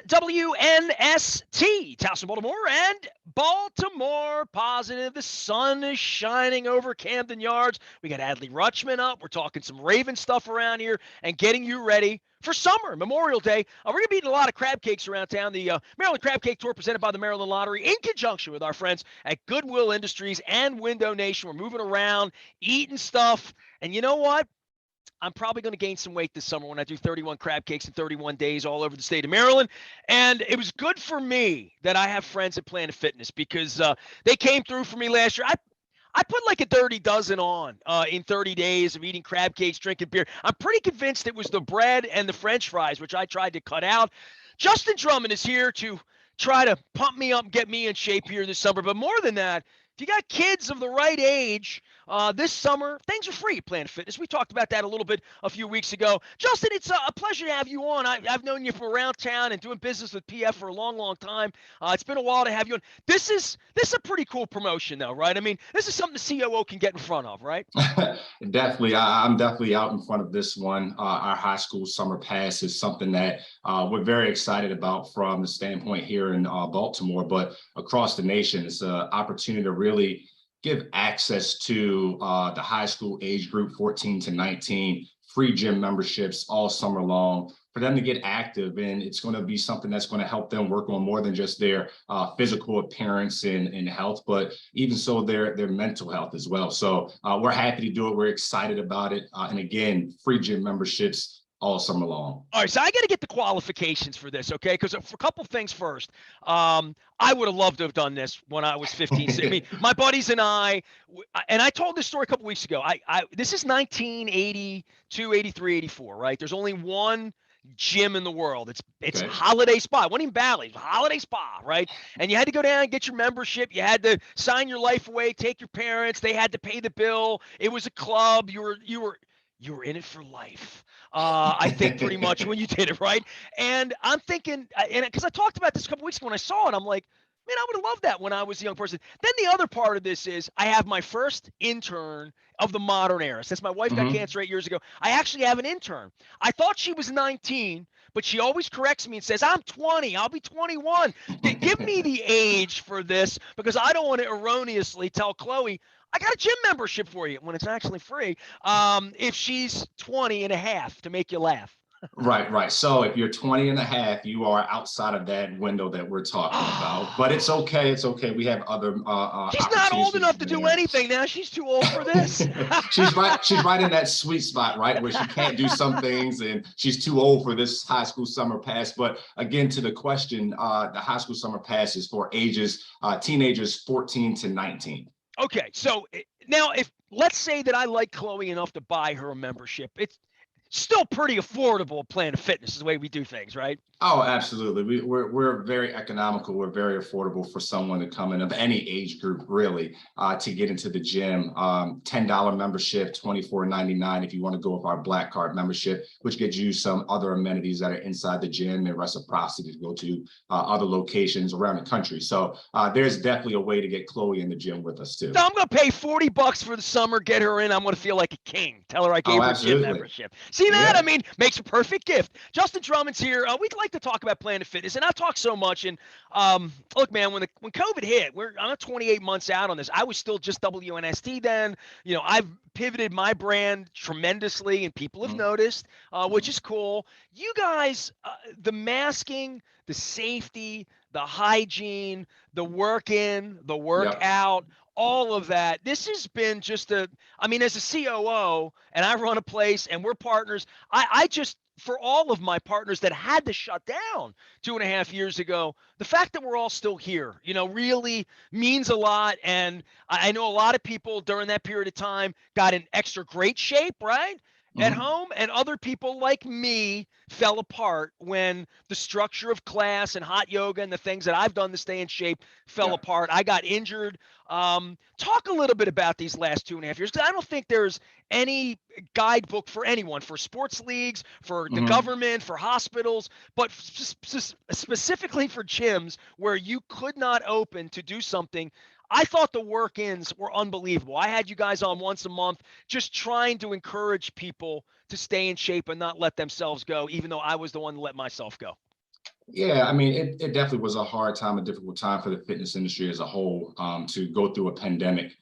WNST, Towson, Baltimore, and Baltimore Positive. The sun is shining over Camden Yards. We got Adley Rutschman up. We're talking some Raven stuff around here and getting you ready for summer, Memorial Day. We're going to be eating a lot of crab cakes around town. The Maryland Crab Cake Tour presented by the Maryland Lottery in conjunction with our friends at Goodwill Industries and Window Nation. We're moving around, eating stuff. And you know what? I'm probably going to gain some weight this summer when I do 31 crab cakes in 31 days all over the state of Maryland. And it was good for me that I have friends at Planet Fitness because they came through for me last year. I put like a dirty dozen on in 30 days of eating crab cakes, drinking beer. I'm pretty convinced it was the bread and the French fries, which I tried to cut out. Justin Drummond is here to try to pump me up, get me in shape here this summer. But more than that, if you got kids of the right age, this summer, things are free at Planet Fitness. We talked about that a little bit a few weeks ago. Justin, it's a pleasure to have you on. I've known you from around town and doing business with PF for a long, long time. It's been a while to have you on. This is a pretty cool promotion, though, right? I mean, this is something the COO can get in front of, right? Definitely. I'm definitely out in front of this one. Our high school summer pass is something that we're very excited about from the standpoint here in Baltimore, but across the nation. It's an opportunity to really give access to the high school age group 14 to 19, free gym memberships all summer long for them to get active. And it's going to be something that's going to help them work on more than just their physical appearance and health, but even so their mental health as well. So we're happy to do it. We're excited about it. And again, free gym memberships all summer long. All right, so I got to get the qualifications for this, okay? Because for a couple things first, I would have loved to have done this when I was 15. I mean, my buddies and I told this story a couple weeks ago. This is 1982, 83, 84, right? There's only one gym in the world. It's Okay. Holiday Spa. It wasn't even Bally's, Holiday Spa, right? And you had to go down and get your membership. You had to sign your life away, take your parents. They had to pay the bill. It was a club. You were in it for life. I think pretty much when you did it, right? And I'm thinking, and because I talked about this a couple weeks ago when I saw it, I'm like, man, I would have loved that when I was a young person. Then the other part of this is I have my first intern of the modern era. Since my wife got cancer 8 years ago, I actually have an intern. I thought she was 19, but she always corrects me and says, I'm 20. I'll be 21. Give me the age for this because I don't want to erroneously tell Chloe, I got a gym membership for you when it's actually free if she's 20 and a half to make you laugh. Right. So if you're 20 and a half, you are outside of that window that we're talking about. But it's okay. It's okay. We have other She's not old enough to do there. anything now. She's too old for this. She's right in that sweet spot, right, where she can't do some things and she's too old for this high school summer pass. But again, to the question, the high school summer pass is for teenagers 14 to 19. Okay, so now if let's say that I like Chloe enough to buy her a membership, it's still pretty affordable at Planet Fitness is the way we do things, right? Oh, absolutely. We're very economical. We're very affordable for someone to come in of any age group, really, to get into the gym. $10 membership, $24.99 if you want to go with our Black Card membership, which gets you some other amenities that are inside the gym and reciprocity to go to other locations around the country. So there's definitely a way to get Chloe in the gym with us too. So I'm going to pay $40 for the summer, get her in. I'm going to feel like a king. Tell her I gave her a gym membership. See that? Yeah. I mean, makes a perfect gift. Justin Drummond's here. We'd like to talk about Planet Fitness, and I talk so much. And look, man, when COVID hit, I'm 28 months out on this. I was still just WNST then. You know, I've pivoted my brand tremendously, and people have noticed, which is cool. You guys, the masking, the safety, the hygiene, the work-in, the workout. Yep. All of that. This has been just as a COO, and I run a place, and we're partners. I just, for all of my partners that had to shut down 2.5 years ago, the fact that we're all still here, really means a lot. And I know a lot of people during that period of time got in extra great shape, right? At home, and other people like me fell apart when the structure of class and hot yoga and the things that I've done to stay in shape fell apart. I got injured. Talk a little bit about these last 2.5 years, because I don't think there's any guidebook for anyone, for sports leagues, for the government, for hospitals, but specifically for gyms where you could not open to do something. I thought the work-ins were unbelievable. I had you guys on once a month just trying to encourage people to stay in shape and not let themselves go, even though I was the one to let myself go. Yeah, I mean, it definitely was a hard time, a difficult time for the fitness industry as a whole, to go through a pandemic.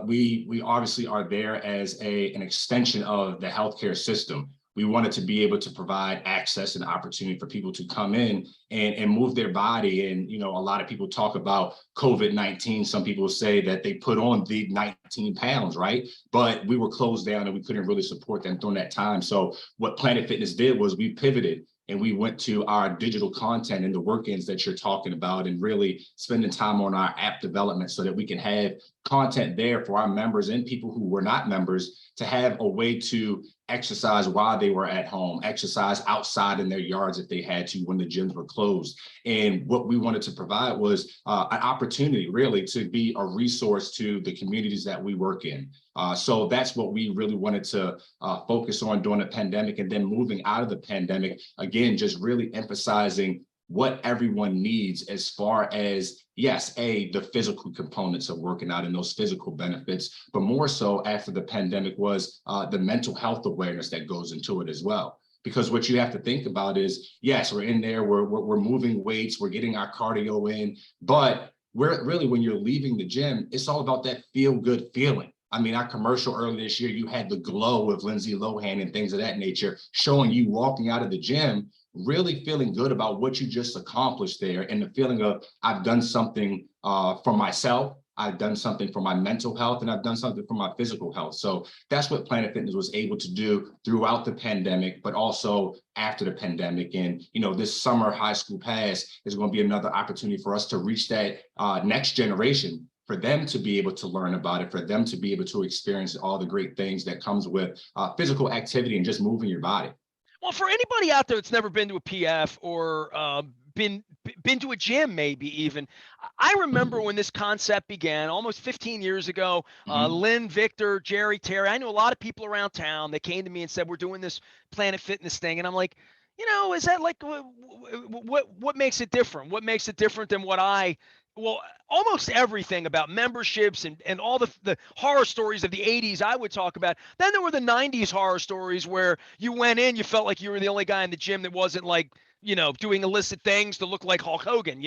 We obviously are there as an extension of the healthcare system. We wanted to be able to provide access and opportunity for people to come in and move their body. And, a lot of people talk about COVID-19. Some people say that they put on the 19 pounds, right? But we were closed down and we couldn't really support them during that time. So what Planet Fitness did was we pivoted and we went to our digital content and the work-ins that you're talking about and really spending time on our app development so that we can have content there for our members and people who were not members to have a way to exercise while they were at home, exercise outside in their yards if they had to when the gyms were closed. And what we wanted to provide was an opportunity really to be a resource to the communities that we work in. So that's what we really wanted to focus on during the pandemic, and then moving out of the pandemic, again, just really emphasizing what everyone needs as far as, yes, the physical components of working out and those physical benefits, but more so after the pandemic was the mental health awareness that goes into it as well. Because what you have to think about is, yes, we're in there, we're moving weights, we're getting our cardio in, but really when you're leaving the gym, it's all about that feel good feeling. I mean, our commercial earlier this year, you had the glow of Lindsay Lohan and things of that nature, showing you walking out of the gym, really feeling good about what you just accomplished there. And the feeling of, I've done something for myself, I've done something for my mental health, and I've done something for my physical health. So that's what Planet Fitness was able to do throughout the pandemic, but also after the pandemic. And, this summer high school pass is going to be another opportunity for us to reach that next generation, for them to be able to learn about it, for them to be able to experience all the great things that comes with physical activity and just moving your body. Well, for anybody out there that's never been to a PF or been to a gym, maybe even, I remember when this concept began almost 15 years ago. Lynn, Victor, Jerry, Terry, I knew a lot of people around town that came to me and said, we're doing this Planet Fitness thing. And I'm like, is that like, what makes it different? What makes it different than almost everything about memberships and all the horror stories of the 80s I would talk about. Then there were the 90s horror stories where you went in, you felt like you were the only guy in the gym that wasn't like, doing illicit things to look like Hulk Hogan,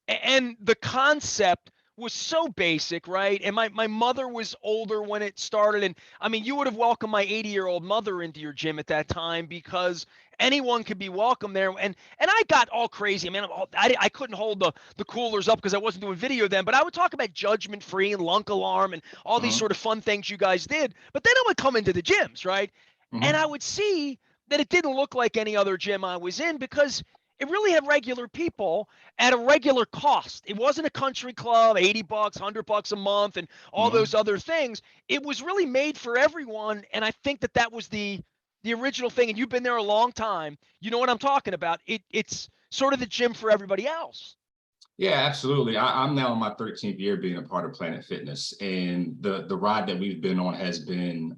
and the concept was so basic, right? And my mother was older when it started. And I mean, you would have welcomed my 80-year-old mother into your gym at that time because anyone could be welcome there. And I got all crazy. I mean, I couldn't hold the coolers up because I wasn't doing video then, but I would talk about Judgment Free and Lunk Alarm and all these sort of fun things you guys did. But then I would come into the gyms, right? And I would see that it didn't look like any other gym I was in because it really had regular people at a regular cost. It wasn't a country club, $80, $100 a month, and all those other things. It was really made for everyone, and I think that was the original thing. And you've been there a long time. You know what I'm talking about. It's sort of the gym for everybody else. Yeah, absolutely. I'm now in my 13th year being a part of Planet Fitness, and the ride that we've been on has been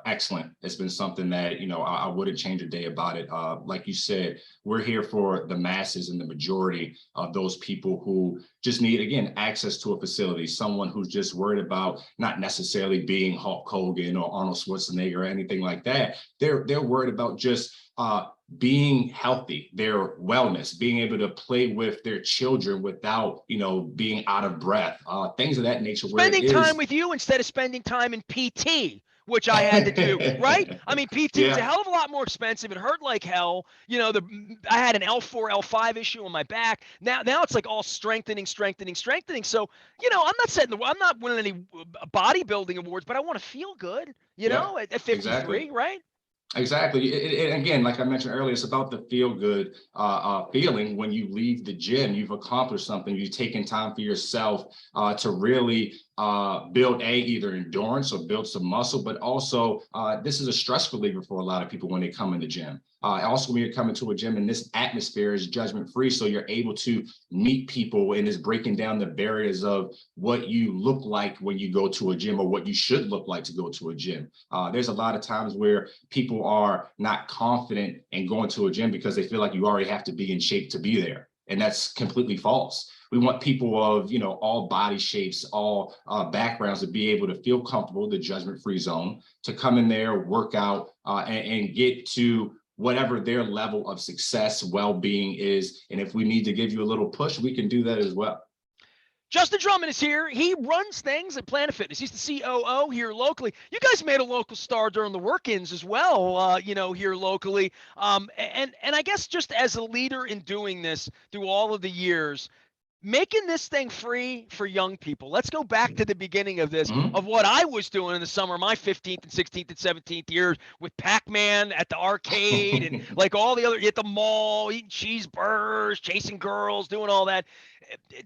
excellent. It's been something that, I wouldn't change a day about it. Like you said, we're here for the masses and the majority of those people who just need, again, access to a facility, someone who's just worried about not necessarily being Hulk Hogan or Arnold Schwarzenegger or anything like that. They're worried about just being healthy, their wellness, being able to play with their children without, being out of breath, things of that nature. Spending time with you instead of spending time in PT, which I had to do, right? I mean, PT was a hell of a lot more expensive. It hurt like hell. I had an L4, L5 issue on my back. Now it's like all strengthening. So, I'm not winning any bodybuilding awards, but I want to feel good, at 53, exactly. right? Exactly. And again, like I mentioned earlier, it's about the feel good feeling when you leave the gym. You've accomplished something. You've taken time for yourself to really build either endurance or build some muscle, but also this is a stress reliever for a lot of people when they come in the gym. Also, when you're coming to a gym and this atmosphere is judgment free, so you're able to meet people and is breaking down the barriers of what you look like when you go to a gym or what you should look like to go to a gym. There's a lot of times where people are not confident in going to a gym because they feel like you already have to be in shape to be there. And that's completely false. We want people of, all body shapes, all backgrounds to be able to feel comfortable, the judgment-free zone, to come in there, work out, and get to whatever their level of success, well-being is. And if we need to give you a little push, we can do that as well. Justin Drummond is here. He runs things at Planet Fitness. He's the COO here locally. You guys made a local star during the work-ins as well, here locally. And I guess just as a leader in doing this through all of the years, making this thing free for young people. Let's go back to the beginning of this, of what I was doing in the summer, my 15th and 16th and 17th years with Pac-Man at the arcade and like all the other, at the mall, eating cheeseburgers, chasing girls, doing all that.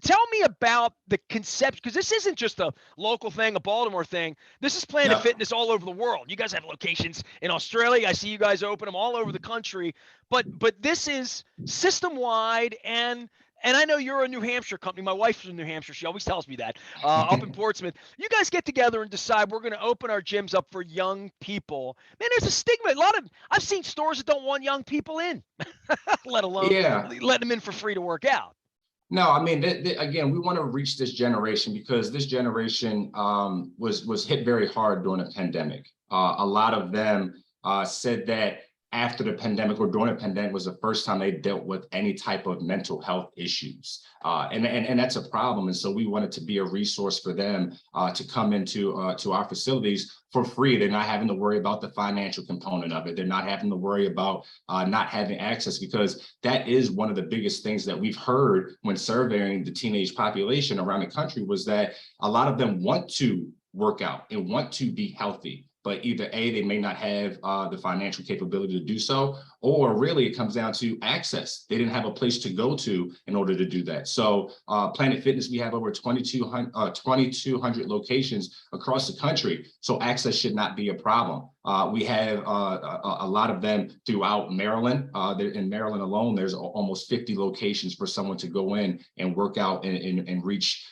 Tell me about the concept, because this isn't just a local thing, a Baltimore thing. This is Planet Fitness all over the world. You guys have locations in Australia. I see you guys open them all over the country. But this is system-wide, and I know you're a New Hampshire company. My wife's from New Hampshire. She always tells me that, up in Portsmouth. You guys get together and decide we're going to open our gyms up for young people. Man, there's a stigma. I've seen stores that don't want young people in, let alone letting them in for free to work out. No, I mean, again, we want to reach this generation because this generation was hit very hard during the pandemic. A lot of them said that after the pandemic or during the pandemic was the first time they dealt with any type of mental health issues. And that's a problem. And so we wanted to be a resource for them to come into to our facilities for free. They're not having to worry about the financial component of it. They're not having to worry about not having access, because that is one of the biggest things that we've heard when surveying the teenage population around the country, was that a lot of them want to work out and want to be healthy, but either A, they may not have the financial capability to do so, or really it comes down to access. They didn't have a place to go to in order to do that. So Planet Fitness, we have over 2,200 locations across the country. So access should not be a problem. We have a lot of them throughout Maryland. In Maryland alone, there's almost 50 locations for someone to go in and work out and reach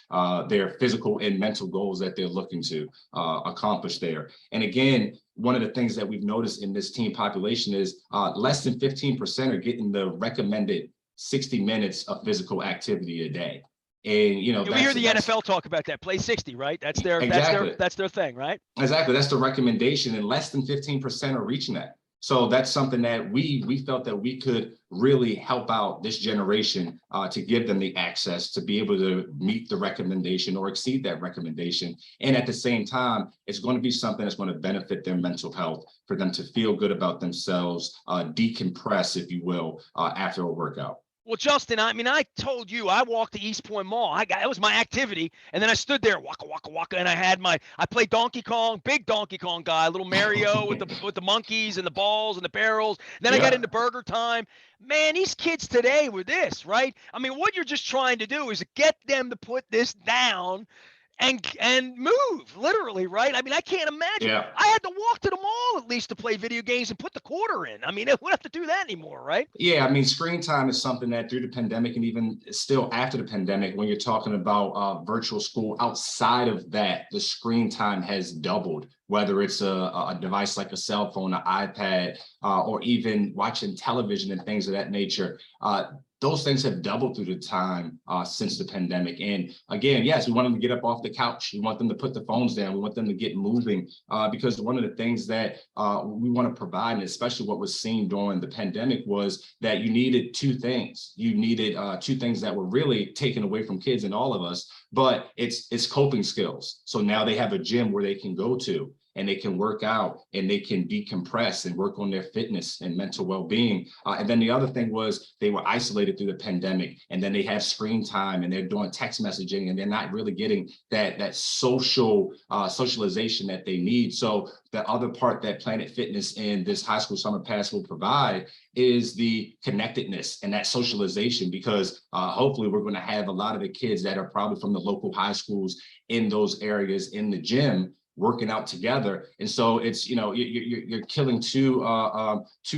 their physical and mental goals that they're looking to accomplish there. And again, one of the things that we've noticed in this teen population is less than 15% are getting the recommended 60 minutes of physical activity a day. And we hear the NFL talk about that, play 60, right? That's their thing, right? Exactly. That's the recommendation, and less than 15% are reaching that. So that's something that we felt that we could really help out this generation to give them the access to be able to meet the recommendation or exceed that recommendation. And at the same time, it's going to be something that's going to benefit their mental health, for them to feel good about themselves, decompress, if you will, after a workout. Well, Justin, I told you I walked to East Point Mall. That was my activity, and then I stood there, waka waka waka, and I played Donkey Kong, big Donkey Kong guy, little Mario with the monkeys and the balls and the barrels. Then I got into Burger Time. Man, these kids today with this, right? I mean, what you're just trying to do is get them to put this down and move, literally, right? I mean, I can't imagine. I had to walk to the mall at least to play video games and put the quarter in. I mean, we don't have to do that anymore, right? Yeah, I mean, screen time is something that through the pandemic, and even still after the pandemic, when you're talking about virtual school, outside of that, the screen time has doubled, whether it's a device like a cell phone, an iPad, or even watching television and things of that nature. Those things have doubled through the time since the pandemic. And again, yes, we want them to get up off the couch. We want them to put the phones down. We want them to get moving, because one of the things that we want to provide, and especially what was seen during the pandemic, was that you needed two things. You needed two things that were really taken away from kids and all of us, but it's coping skills. So now they have a gym where they can go to, and they can work out, and they can decompress and work on their fitness and mental well-being. And then the other thing was they were isolated through the pandemic, and then they have screen time, and they're doing text messaging, and they're not really getting that socialization that they need. So the other part that Planet Fitness and this high school summer pass will provide is the connectedness and that socialization, because hopefully we're going to have a lot of the kids that are probably from the local high schools in those areas in the gym working out together. And so it's, you're killing two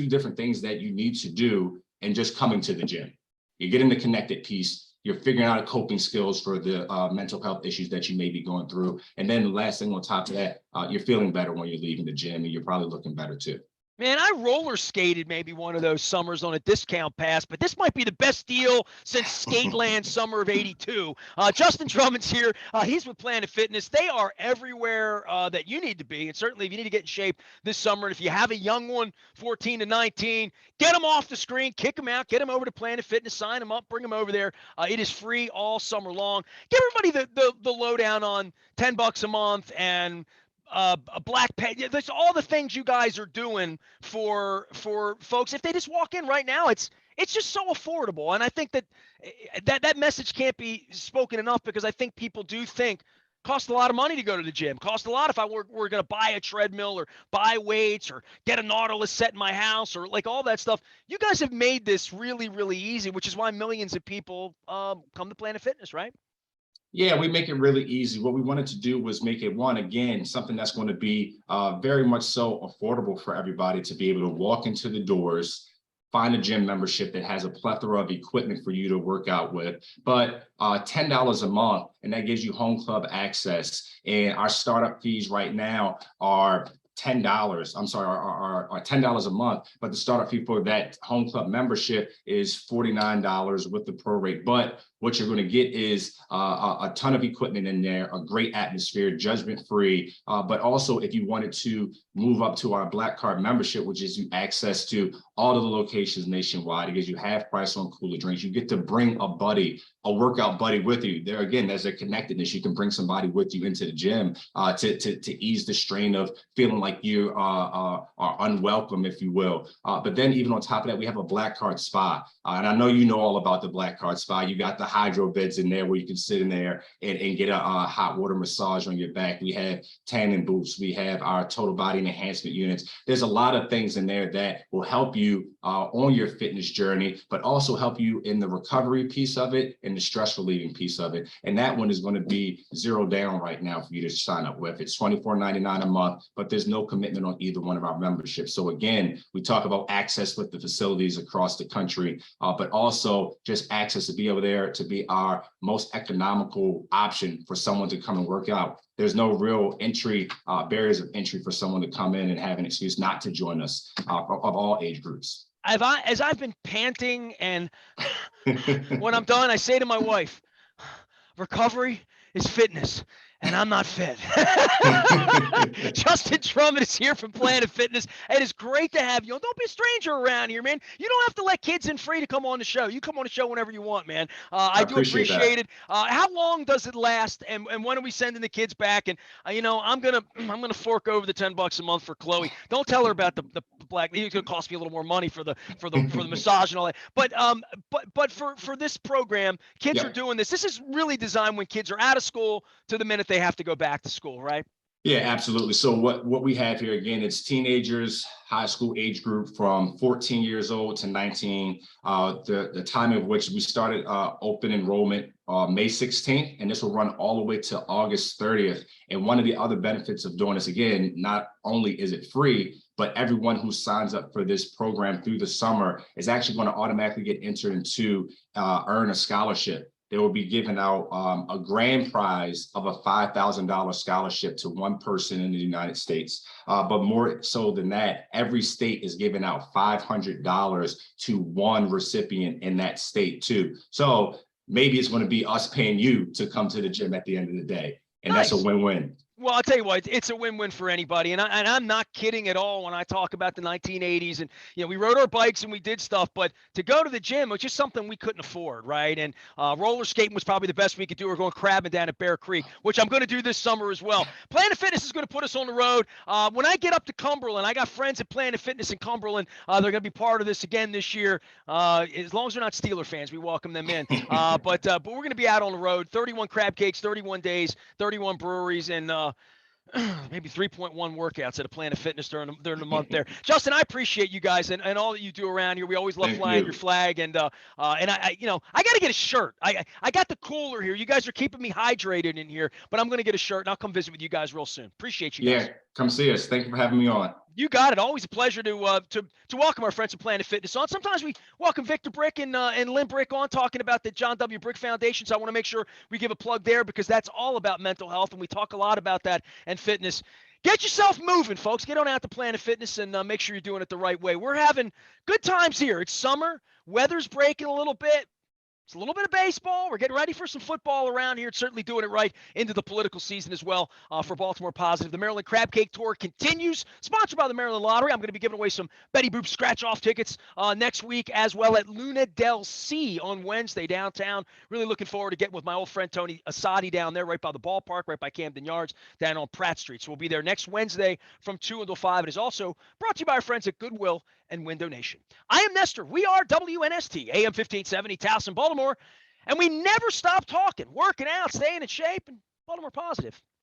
different things that you need to do and just coming to the gym. You're getting the connected piece. You're figuring out coping skills for the mental health issues that you may be going through. And then the last thing on top of that, you're feeling better when you're leaving the gym, and you're probably looking better too. Man, I roller skated maybe one of those summers on a discount pass, but this might be the best deal since Skateland summer of '82. Justin Drummond's here. He's with Planet Fitness. They are everywhere that you need to be. And certainly if you need to get in shape this summer, and if you have a young one, 14 to 19, get them off the screen, kick them out, get them over to Planet Fitness, sign them up, bring them over there. It is free all summer long. Give everybody the lowdown on $10 a month and a black pen. There's all the things you guys are doing for folks. If they just walk in right now, it's just so affordable. And I think that message can't be spoken enough, because I think people do think costs a lot of money to go to the gym. Costs a lot if we're going to buy a treadmill or buy weights or get a Nautilus set in my house or like all that stuff. You guys have made this really, really easy, which is why millions of people come to Planet Fitness, right? Yeah, we make it really easy. What we wanted to do was make it, one, again, something that's going to be very much so affordable for everybody to be able to walk into the doors, find a gym membership that has a plethora of equipment for you to work out with, but $10 a month, and that gives you home club access. And our startup fees right now are $10. I'm sorry, are $10 a month, but the startup fee for that home club membership is $49 with the prorate. But what you're going to get is a ton of equipment in there, a great atmosphere, judgment-free. But also, if you wanted to move up to our Black Card membership, which gives you access to all of the locations nationwide, it gives you half price on cooler drinks. You get to bring a buddy, a workout buddy with you. There again, there's a connectedness. You can bring somebody with you into the gym to ease the strain of feeling like you are unwelcome, if you will. But then even on top of that, we have a Black Card spa. And I know you know all about the Black Card spa. You got the hydro beds in there where you can sit in there and get a hot water massage on your back. We have tanning booths. We have our total body enhancement units. There's a lot of things in there that will help you on your fitness journey, but also help you in the recovery piece of it and the stress relieving piece of it. And that one is going to be zero down right now for you to sign up with. It's $24.99 a month, but there's no commitment on either one of our memberships. So again, we talk about access with the facilities across the country, but also just access to be over there to be our most economical option for someone to come and work out. There's no real entry barriers of entry for someone to come in and have an excuse not to join us of all age groups. As I've been panting, and when I'm done, I say to my wife, recovery is fitness, and I'm not fit. Justin Drummond is here from Planet Fitness. It is great to have you. Don't be a stranger around here, man. You don't have to let kids in free to come on the show. You come on the show whenever you want, man. I do appreciate it. How long does it last, and when are we sending the kids back? And I'm gonna fork over the $10 a month for Chloe. Don't tell her about the black. It's gonna cost me a little more money for the massage and all that. But for this program, kids are doing this. This is really designed when kids are out of school to the minute they have to go back to school, right? Yeah, absolutely. So what we have here, again, it's teenagers, high school age group from 14 years old to 19, the time of which we started open enrollment May 16th, and this will run all the way to August 30th. And one of the other benefits of doing this, again, not only is it free, but everyone who signs up for this program through the summer is actually going to automatically get entered into earn a scholarship. They will be giving out a grand prize of a $5,000 scholarship to one person in the United States. But more so than that, every state is giving out $500 to one recipient in that state too. So maybe it's going to be us paying you to come to the gym at the end of the day. And nice. That's a win-win. Well, I'll tell you what, it's a win-win for anybody. And I'm not kidding at all when I talk about the 1980s. And, we rode our bikes and we did stuff. But to go to the gym was just something we couldn't afford, right? And roller skating was probably the best we could do. We're going crabbing down at Bear Creek, which I'm going to do this summer as well. Planet Fitness is going to put us on the road. When I get up to Cumberland, I got friends at Planet Fitness in Cumberland. They're going to be part of this again this year. As long as they're not Steeler fans, we welcome them in. But we're going to be out on the road. 31 crab cakes, 31 days, 31 breweries, and maybe 3.1 workouts at a Planet Fitness during the month there. Justin, I appreciate you guys and all that you do around here. We always love flying your flag, and I got to get a shirt. I got the cooler here. You guys are keeping me hydrated in here, but I'm going to get a shirt and I'll come visit with you guys real soon. Appreciate you guys. Yeah, come see us. Thank you for having me on. You got it. Always a pleasure to welcome our friends at Planet Fitness on. Sometimes we welcome Victor Brick and Lynn Brick on, talking about the John W. Brick Foundation. So I want to make sure we give a plug there, because that's all about mental health, and we talk a lot about that and fitness. Get yourself moving, folks. Get on out to Planet Fitness and make sure you're doing it the right way. We're having good times here. It's summer. Weather's breaking a little bit. It's a little bit of baseball. We're getting ready for some football around here. It's certainly doing it right into the political season as well for Baltimore Positive. The Maryland Crab Cake Tour continues, sponsored by the Maryland Lottery. I'm going to be giving away some Betty Boop scratch-off tickets next week as well at Luna Del C on Wednesday downtown. Really looking forward to getting with my old friend Tony Asadi down there right by the ballpark, right by Camden Yards, down on Pratt Street. So we'll be there next Wednesday from 2 until 5. It is also brought to you by our friends at Goodwill and Window Nation. I am Nestor. We are WNST, AM 1570, Towson, Baltimore. And we never stop talking, working out, staying in shape, and Baltimore Positive.